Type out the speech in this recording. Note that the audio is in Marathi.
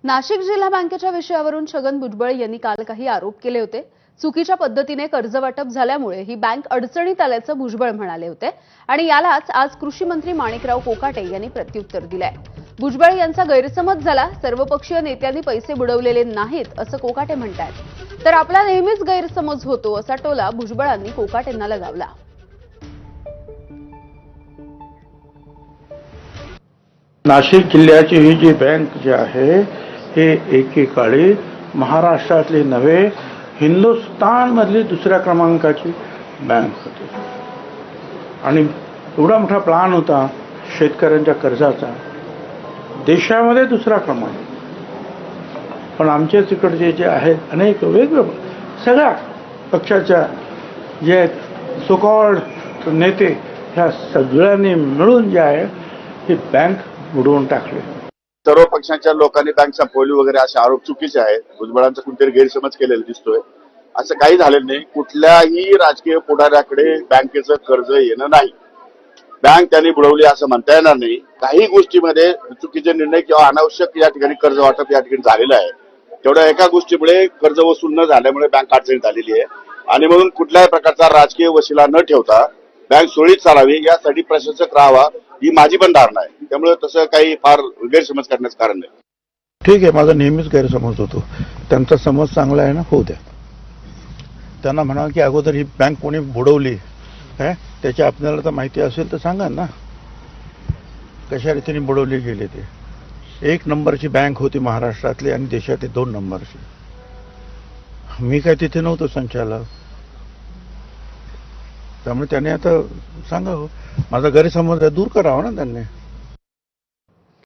नाशिक जिल्हा बँकेच्या विषयावरून छगन भुजबळ यांनी काल काही आरोप केले होते। चुकीच्या पद्धतीने कर्ज वाटप झाल्यामुळे ही बँक अडचणीत आल्याचं भुजबळ म्हणाले होते आणि यालाच आज कृषी मंत्री माणिकराव कोकाटे यांनी प्रत्युत्तर दिलंय। भुजबळ यांचा गैरसमज झाला, सर्वपक्षीय नेत्यांनी पैसे बुडवलेले नाहीत असं कोकाटे म्हणतात। तर आपला नेहमीच गैरसमज होतो असा टोला भुजबळांनी कोकाटेंना लगावला। नाशिक जिल्ह्याची ही जी बँक जी आहे हे एकेकाळी महाराष्ट्रातली नव्हे हिंदुस्थानमधली दुसऱ्या क्रमांकाची बँक होती आणि एवढा मोठा प्लान होता शेतकऱ्यांच्या कर्जाचा, देशामध्ये दुसरा क्रमांक। पण आमच्या तिकडचे जे आहेत अनेक वेगवेगळे सगळ्या पक्षाच्या जे सो-कॉल्ड नेते ह्या सगळ्यांनी मिळून जे आहे ही बँक बुडवून टाकली। सर्व पक्षांच्या लोकांनी बँक संपवली वगैरे असे आरोप चुकीचे आहेत। भुजबळांचा कुठेतरी गैरसमज केलेला दिसतोय। असं काही झालेलं नाही। कुठल्याही राजकीय पुढाऱ्याकडे बँकेचं कर्ज येणं नाही, बँक त्यांनी बुडवली असं म्हणता येणार नाही। काही गोष्टीमध्ये चुकीचे निर्णय किंवा अनावश्यक या ठिकाणी कर्ज वाटप या ठिकाणी झालेलं आहे। तेवढ्या एका गोष्टीमुळे कर्ज वसूल न झाल्यामुळे बँक अडचणीत आलेली आहे आणि म्हणून कुठल्याही प्रकारचा राजकीय वशिला न ठेवता बँक सुरळीत चालावी यासाठी प्रशासक राहावा ही माझी पण धारणा आहे। त्यामुळे तसं काही फार गैरसमज करण्याचं कारण नाही। ठीक आहे, माझा नेहमीच गैरसमज होतो। त्यांचा समज चांगला आहे ना, होऊ द्या। त्यांना म्हणा की अगोदर ही बँक कोणी बुडवली काय त्याची आपल्याला तर माहिती असेल तर सांगा ना, कशा रीतीने बुडवली गेली। ते 1 नंबरची बँक होती महाराष्ट्रातली आणि देशातली 2 नंबरची। मी काय तिथे नव्हतो संचालक, त्यामुळे त्याने आता सांगावं, माझा गैरसमज दूर करावा ना त्यांनी।